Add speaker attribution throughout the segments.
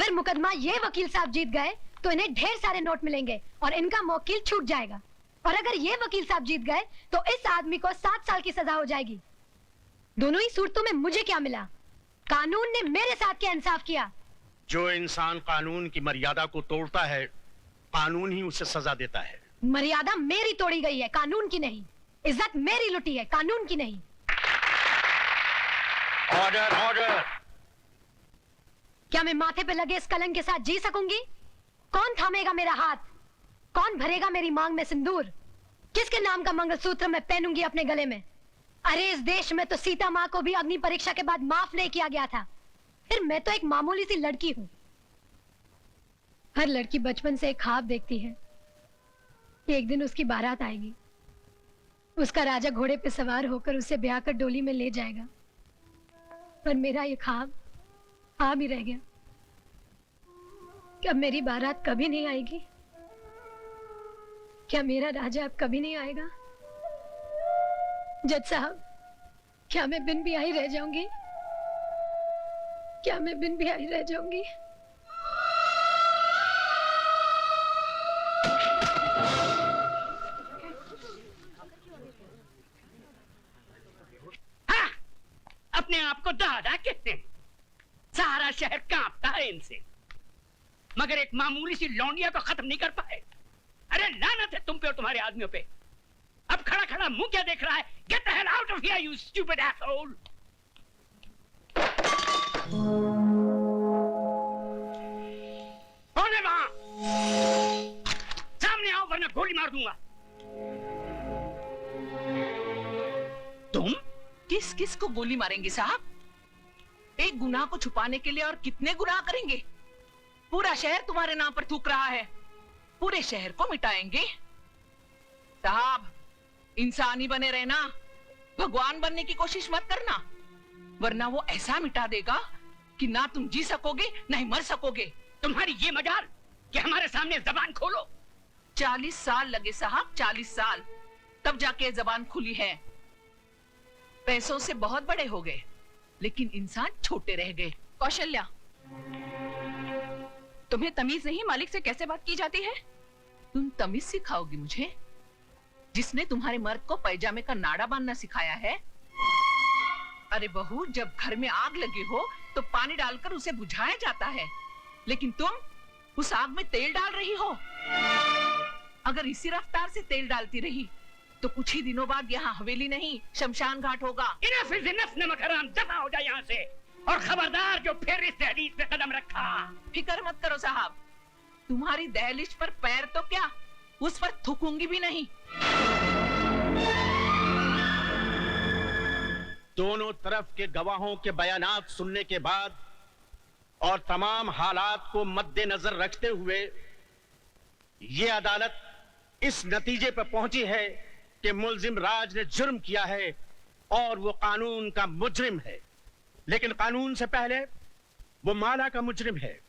Speaker 1: अगर मुकदमा ये वकील साहब जीत गए तो इन्हें ढेर सारे नोट मिलेंगे और इनका मौकिल छूट जाएगा, और अगर ये वकील साहब जीत गए तो इस आदमी को 7 साल की सजा हो जाएगी। दोनों ही सूरतों में मुझे क्या मिला? कानून ने मेरे साथ क्या इंसाफ किया?
Speaker 2: जो इंसान कानून की मर्यादा को तोड़ता है, कानून ही उसे सजा देता है।
Speaker 1: मर्यादा मेरी तोड़ी गई है, कानून की नहीं। इज्जत मेरी लुटी है, कानून की नहीं।
Speaker 2: Order, order.
Speaker 1: क्या मैं माथे पे लगे इस कलंक के साथ जी सकूंगी? कौन थामेगा मेरा हाथ? कौन भरेगा मेरी मांग में सिंदूर? किसके नाम का मंगलसूत्र मैं पहनूंगी अपने गले में? अरे इस देश में तो सीता माँ को भी अग्नि परीक्षा के बाद माफ नहीं किया गया था, फिर मैं तो एक मामूली सी लड़की हूं। हर लड़की बचपन से एक ख्वाब देखती है कि एक दिन उसकी बारात आएगी, उसका राजा घोड़े पे सवार होकर उसे ब्याह कर डोली में ले जाएगा। पर मेरा ये ख्वाब ख्वाब ही रह गया। क्या मेरी बारात कभी नहीं आएगी? क्या मेरा राजा अब कभी नहीं आएगा? जज साहब, क्या मैं बिन ब्याही रह जाऊंगी? क्या मैं बिन ब्याही रह जाऊंगी?
Speaker 3: हाँ, अपने आप को दादा कहते हैं। सारा शहर कांपता है इनसे, मगर एक मामूली सी लौंडिया को खत्म नहीं कर पाए। अरे लानत है तुम पे और तुम्हारे आदमियों पे। अब खड़ा खड़ा मुंह क्या देख रहा है? Get the hell out of here you stupid asshole. कौन है वहां? सामने आओ वरना गोली मार दूंगा।
Speaker 4: तुम किस किस को गोली मारेंगे साहब? एक गुनाह को छुपाने के लिए और कितने गुनाह करेंगे? पूरा शहर तुम्हारे नाम पर थूक रहा है, पूरे शहर को मिटाएंगे। साहब, इंसानी बने रहना, भगवान बनने की कोशिश मत करना, वरना वो ऐसा मिटा देगा कि ना तुम जी सकोगे ना ही मर सकोगे।
Speaker 3: तुम्हारी ये मजाल कि हमारे सामने जबान खोलो।
Speaker 4: 40 साल लगे साहब, 40 साल, तब जाके जबान खुली है। पैसों से बहुत बड़े हो गए, लेकिन इंसान छोटे रह गए।
Speaker 5: कौशल्या, तुम्हें तमीज नहीं मालिक से कैसे बात की जाती है?
Speaker 4: तुम तमीज सिखाओगी मुझे? जिसने तुम्हारे मर्द को पैजामे का नाड़ा बांधना सिखाया है? अरे बहू, जब घर में आग लगी हो तो पानी डालकर उसे बुझाया जाता है, लेकिन तुम उस आग में तेल डाल रही हो। अगर इसी रफ्तार से तेल डालती रही तो कुछ ही दिनों बाद यहाँ हवेली नहीं शमशान घाट होगा।
Speaker 3: इनफ इज इनफ, नमक हराम, दफा हो जाए यहाँ से। और खबरदार जो फिर इस दहलीज पे कदम रखा।
Speaker 4: फिक्र मत करो साहब, तुम्हारी दहलीज पर पैर तो क्या, उस पर थूकूंगी भी नहीं।
Speaker 2: दोनों तरफ के गवाहों के बयानात सुनने के बाद और तमाम हालात को मद्देनजर रखते हुए ये अदालत इस नतीजे पर पहुंची है कि मुल्जिम राज ने जुर्म किया है और वो कानून का मुजरिम है। लेकिन कानून से पहले वो माला का मुजरिम है,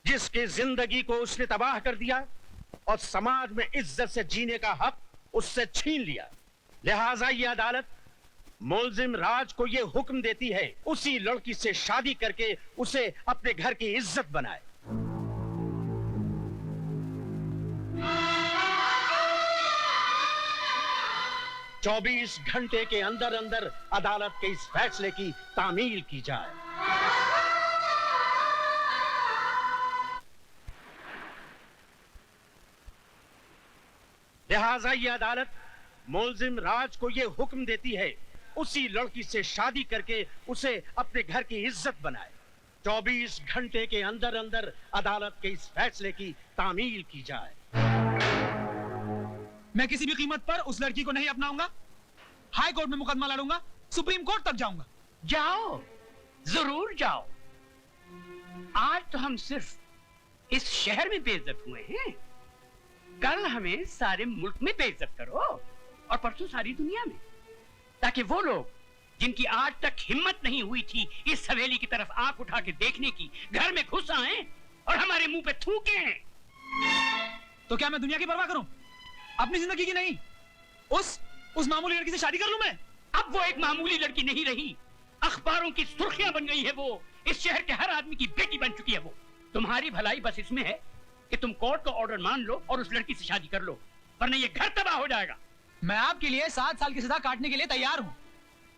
Speaker 2: जिसकी जिंदगी को उसने तबाह कर दिया और समाज में इज्जत से जीने का हक उससे छीन लिया। लिहाजा ये अदालत मुल्जिम राज को ये हुक्म देती है उसी लड़की से शादी करके उसे अपने घर की इज्जत बनाए। चौबीस घंटे के अंदर अंदर अदालत के इस फैसले की तामील की जाए। लिहाजा ये अदालत मुल्जिम राज को ये हुक्म देती है उसी लड़की से शादी करके उसे अपने घर की इज्जत बनाए। 24 घंटे के अंदर अंदर अदालत के इस फैसले की तामील की जाए।
Speaker 6: मैं किसी भी कीमत पर उस लड़की को नहीं अपनाऊंगा। हाई कोर्ट में मुकदमा लड़ूंगा, सुप्रीम कोर्ट तक जाऊंगा।
Speaker 3: जाओ, जरूर जाओ। आज तो हम सिर्फ इस शहर में बेइज्जत हुए हैं, कल हमें सारे मुल्क में बेइज्जत करो और परसों सारी दुनिया में, ताकि वो लोग जिनकी आज तक हिम्मत नहीं हुई थी इस हवेली की तरफ आंख उठा के देखने की, घर में घुस आए और हमारे मुंह पे थूके हैं।
Speaker 6: तो क्या मैं दुनिया की परवाह करूं, अपनी जिंदगी की नहीं? उस मामूली लड़की से शादी कर लूं मैं?
Speaker 3: अब वो एक मामूली लड़की नहीं रही, अखबारों की सुर्खियां बन गई है वो, इस शहर के हर आदमी की बेटी बन चुकी है वो। तुम तुम्हारी भलाई बस इसमें है कि तुम कोर्ट का ऑर्डर मान लो और उस लड़की से शादी कर लो, वरना ये घर तबाह हो जाएगा।
Speaker 6: मैं आपके लिए 7 साल की सजा काटने के लिए तैयार हूँ,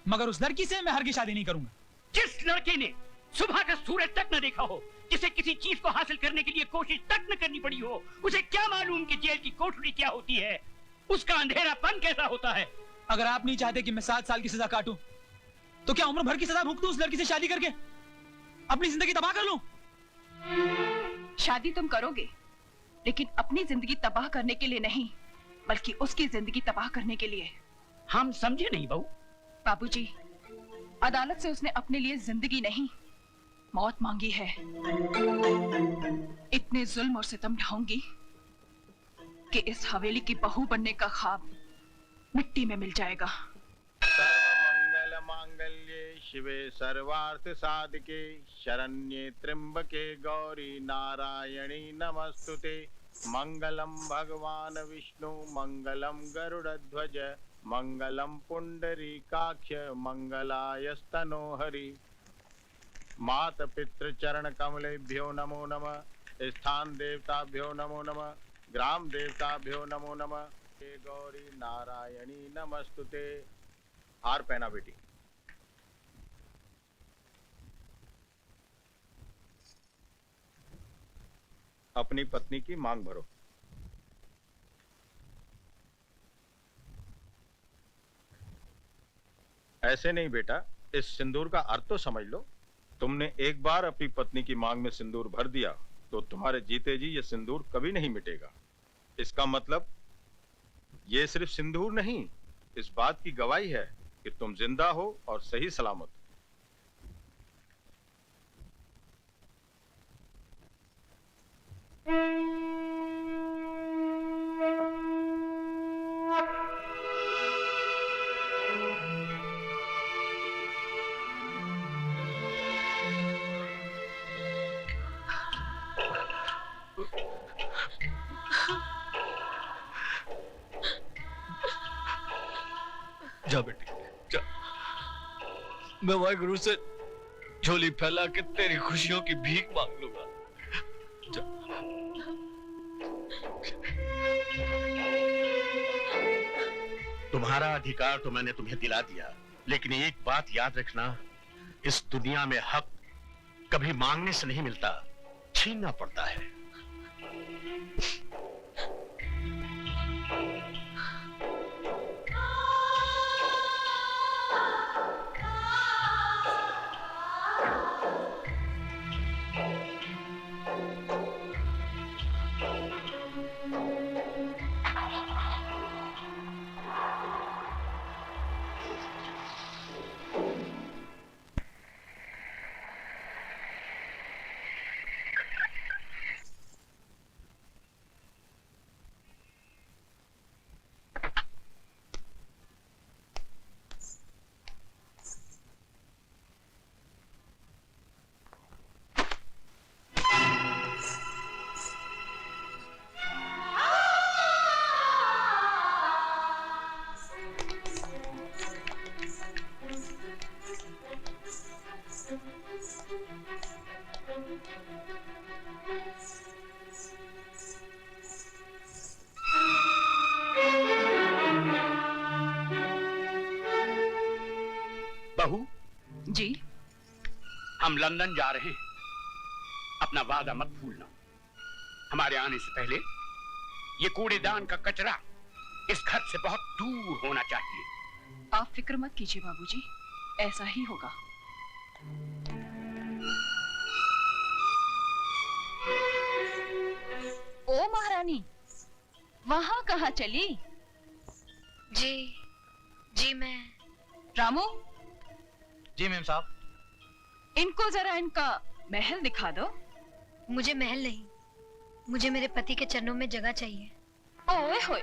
Speaker 6: मगर उस लड़की से मैं हरगिज़ शादी नहीं करूंगा।
Speaker 3: जिस लड़के ने सुबह का सूरज तक न देखा हो, जिसे किसी चीज को हासिल करने के लिए कोशिश तक न करनी पड़ी हो, उसे क्या मालूम कि जेल की कोठरी क्या होती है, उसका अंधेरापन कैसा होता है।
Speaker 6: अगर आप नहीं चाहते कि मैं 7 साल की सजा काटूं, तो क्या उम्र भर की सजा भुगतूं उस लड़की से शादी करके, अपनी जिंदगी तबाह कर लूं?
Speaker 5: शादी तुम करोगे, लेकिन अपनी जिंदगी तबाह करने के लिए नहीं, बल्कि उसकी जिंदगी तबाह करने के लिए।
Speaker 3: हम समझे नहीं बहू।
Speaker 5: बाबूजी, अदालत से उसने अपने लिए जिंदगी नहीं, मौत मांगी है। इतने जुल्म और सितम ढाऊंगी कि इस हवेली की बहू बनने का ख्वाब मिट्टी में मिल जाएगा।
Speaker 7: सर्वमंगल मांगल्ये शिवे सर्वार्थ साधिके शरण्ये त्र्यंबके गौरी नारायणी नमस्तुते। मंगलम भगवान विष्णु मंगलम गरुड़ध्वज मंगलम पुंडरीकाक्ष मंगलायस्तनो हरि। मात पितृ चरण कमलेभ्यो नमो नमः। स्थान देवताभ्यो नमो नमः। ग्राम देवताभ्यो नमो नमः। हे गौरी नारायणी नमस्तुते। हार पहना बेटी। अपनी पत्नी की मांग भरो। ऐसे नहीं बेटा, इस सिंदूर का अर्थ तो समझ लो। तुमने एक बार अपनी पत्नी की मांग में सिंदूर भर दिया तो तुम्हारे जीते जी ये सिंदूर कभी नहीं मिटेगा। इसका मतलब ये सिर्फ सिंदूर नहीं, इस बात की गवाही है कि तुम जिंदा हो और सही सलामत।
Speaker 8: जा बेटी जा, मैं वाहिगुरु से झोली फैला के तेरी खुशियों की भीख मांग लूंगा। जा।
Speaker 2: तुम्हारा अधिकार तो मैंने तुम्हें दिला दिया, लेकिन एक बात याद रखना, इस दुनिया में हक कभी मांगने से नहीं मिलता, छीनना पड़ता है।
Speaker 3: बहू
Speaker 5: जी,
Speaker 3: हम लंदन जा रहे हैं, अपना वादा मत भूलना। हमारे आने से पहले ये कूड़ेदान का कचरा इस घर से बहुत दूर होना चाहिए।
Speaker 5: आप फिक्र मत कीजिए बाबूजी, ऐसा ही होगा। ओ महारानी, वहां कहाँ चली?
Speaker 1: जी मैं।
Speaker 5: रामू,
Speaker 6: जी मैम साहब।
Speaker 5: इनको जरा इनका महल दिखा दो।
Speaker 1: मुझे महल नहीं, मुझे मेरे पति के चरणों में जगह चाहिए।
Speaker 5: ओए होए,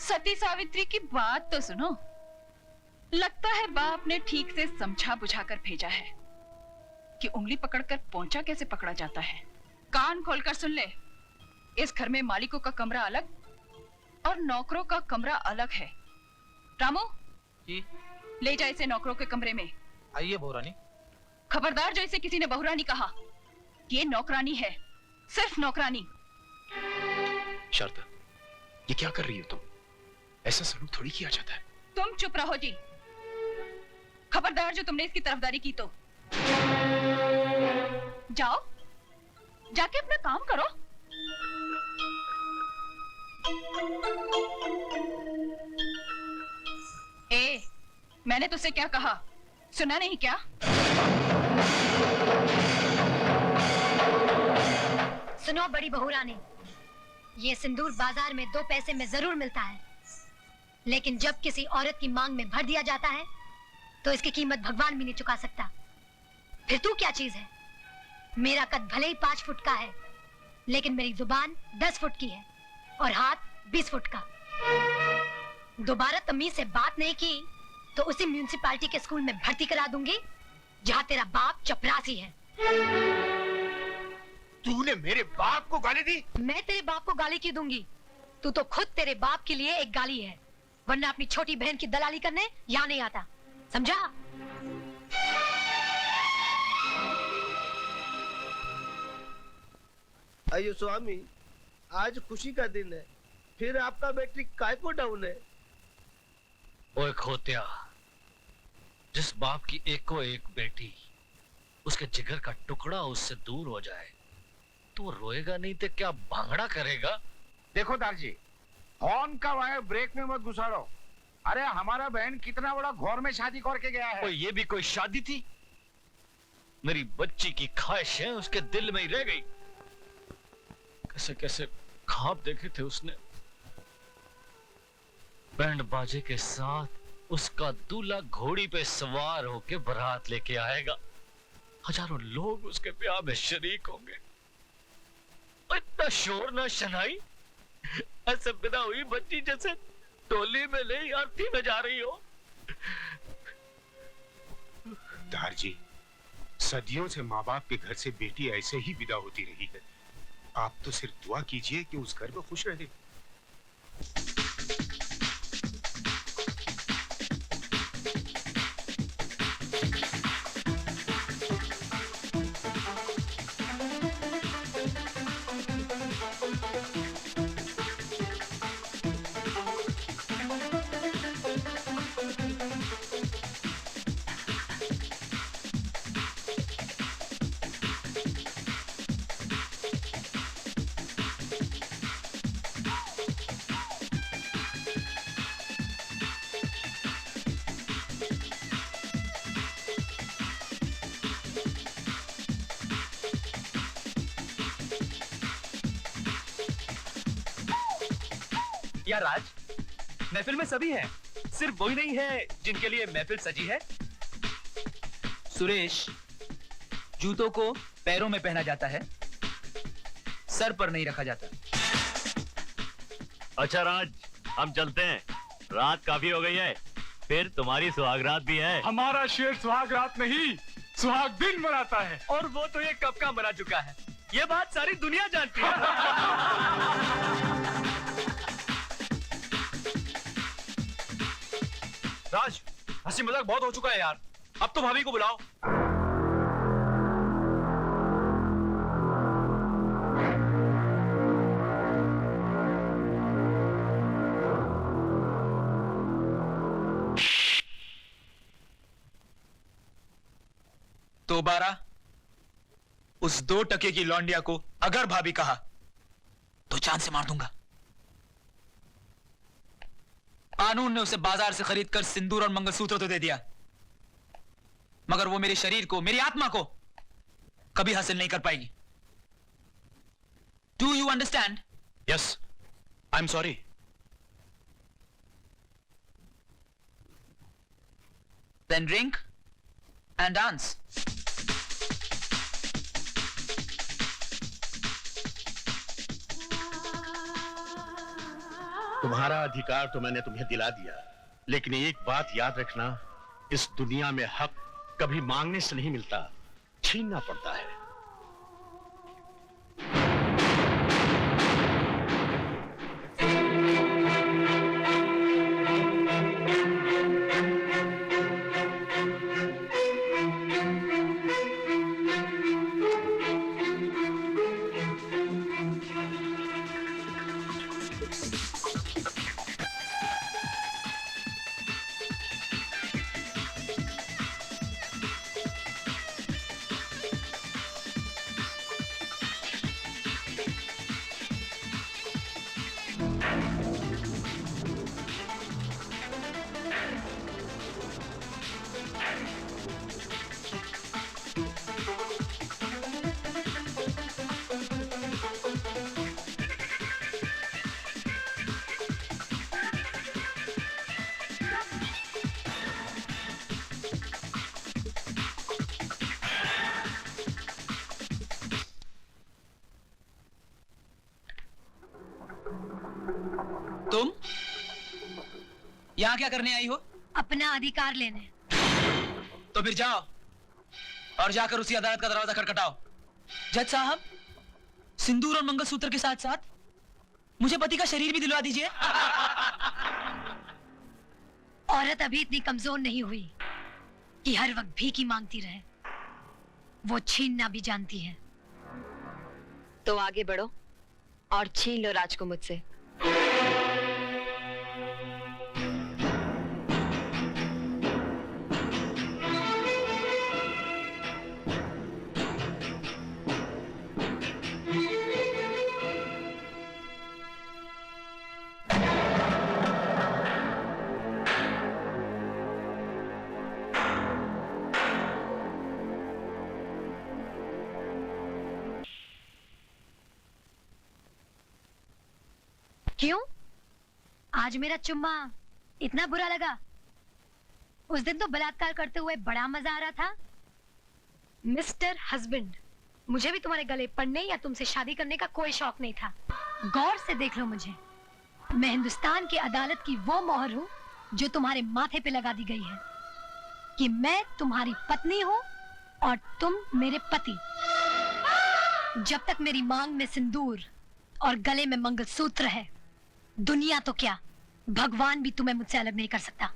Speaker 5: सती सावित्री की बात तो सुनो। लगता है बाप ने ठीक से समझा बुझाकर भेजा है कि उंगली पकड़कर पोंचा कैसे पकड़ा जाता है। कान खोलकर सुन ले, इस घर में मालिकों का कमरा अलग और नौकरों का कमरा अलग है। रामू
Speaker 6: जी।
Speaker 5: ले जा इसे नौकरों के कमरे में।
Speaker 6: आइए बहुरानी।
Speaker 5: खबरदार जो इसे किसी ने बहुरानी कहा, ये नौकरानी है। सिर्फ नौकरानी।
Speaker 9: शारदा, ये क्या कर रही हो तुम? ऐसा सलूक थोड़ी किया जाता है।
Speaker 5: तुम चुप रहो जी। खबरदार जो तुमने इसकी तरफदारी की तो। जाओ, जाके अपना काम करो। ए, मैंने तुझसे क्या कहा? सुना नहीं क्या?
Speaker 1: सुनो बड़ी बहू रानी, ये सिंदूर बाजार में 2 पैसे में जरूर मिलता है, लेकिन जब किसी औरत की मांग में भर दिया जाता है तो इसकी कीमत भगवान भी नहीं चुका सकता। फिर तू क्या चीज है? मेरा कद भले ही 5 फुट का है, लेकिन मेरी जुबान 10 फुट की है और हाथ 20 फुट का। दोबारा तमीज से बात नहीं की तो उसी म्यूनिसिपालिटी के स्कूल में भर्ती करा दूंगी जहाँ तेरा बाप चपरासी है।
Speaker 9: तूने मेरे बाप को गाली दी?
Speaker 1: मैं तेरे बाप को गाली क्यों दूंगी? तू तो खुद तेरे बाप के लिए एक गाली है, वरना अपनी छोटी बहन की दलाली करने यहाँ नहीं आता, समझा?
Speaker 10: अयो स्वामी, आज खुशी का दिन है, फिर आपका बैटरी काय को डाउन है?
Speaker 8: ओए खोत्या, जिस बाप की एको एक बेटी उसके जिगर का टुकड़ा उससे दूर हो जाए तो रोएगा नहीं तो क्या भांगड़ा करेगा?
Speaker 11: देखो दारजी, हॉर्न का वायर ब्रेक में मत घुसाड़ो। अरे हमारा बहन कितना बड़ा घौर में शादी करके गया है।
Speaker 8: ये भी कोई शादी थी? मेरी बच्ची की ख्वाहिशें उसके दिल में ही रह गई। कैसे कैसे ख्वाब देखे थे उसने। बैंड बाजे के साथ उसका दूल्हा घोड़ी पे सवार होके बारात लेके आएगा। हजारों लोग उसके ब्याह में शरीक होंगे। इतना शोर ना शनाई, ऐसे बिना हुई बच्ची जैसे टोली में नहीं आरती में जा रही हो।
Speaker 9: दारजी, सदियों से माँ बाप के घर से बेटी ऐसे ही विदा होती रही है। आप तो सिर्फ दुआ कीजिए कि उस घर में खुश रहे।
Speaker 6: यार राज, महफिल में सभी हैं, सिर्फ वही नहीं है जिनके लिए महफिल सजी है। सुरेश, जूतों को पैरों में पहना जाता है, सर पर नहीं रखा जाता।
Speaker 12: अच्छा राज, हम चलते हैं, रात काफी हो गई है, फिर तुम्हारी सुहागरात भी है।
Speaker 11: हमारा शेर सुहागरात नहीं, सुहाग दिन मनाता है।
Speaker 6: और वो तो ये कब का मना चुका है, ये बात सारी दुनिया जानती है। राज, हंसी मजाक बहुत हो चुका है यार, अब तो भाभी को बुलाओ। दोबारा उस 2 टके की लौंडिया को अगर भाभी कहा तो जान से मार दूंगा। कानून ने उसे बाजार से खरीद कर सिंदूर और मंगलसूत्र तो दे दिया, मगर वो मेरे शरीर को, मेरी आत्मा को कभी हासिल नहीं कर पाएगी। Do you understand? Yes, I am sorry. Then drink and dance.
Speaker 2: तुम्हारा अधिकार तो मैंने तुम्हें दिला दिया, लेकिन एक बात याद रखना, इस दुनिया में हक कभी मांगने से नहीं मिलता, छीनना पड़ता है।
Speaker 6: तुम यहाँ क्या करने आई हो?
Speaker 1: अपना अधिकार लेने।
Speaker 6: तो फिर जाओ और जाकर उसी अदालत का दरवाजा खटखटाओ। जज साहब, सिंदूर और मंगलसूत्र के साथ साथ मुझे पति का शरीर भी दिलवा दीजिए।
Speaker 1: औरत अभी इतनी कमजोर नहीं हुई कि हर वक्त भीख ही मांगती रहे। वो छीनना भी जानती है।
Speaker 13: तो आगे बढ़ो और छीन लो राज को मुझसे।
Speaker 1: क्यों? आज मेरा चुम्मा इतना बुरा लगा? उस दिन तो बलात्कार करते हुए बड़ा मजा आ रहा था। मिस्टर हस्बैंड, मुझे भी तुम्हारे गले पड़ने या तुमसे शादी करने का कोई शौक नहीं था। गौर से देख लो मुझे। मैं हिंदुस्तान की अदालत की वो मोहर हूँ जो तुम्हारे माथे पे लगा दी गई है कि मैं तुम्हारी पत्नी हूँ और तुम मेरे पति। जब तक मेरी मांग में सिंदूर और गले में मंगलसूत्र है, दुनिया तो क्या, भगवान भी तुम्हें मुझसे अलग नहीं कर सकता।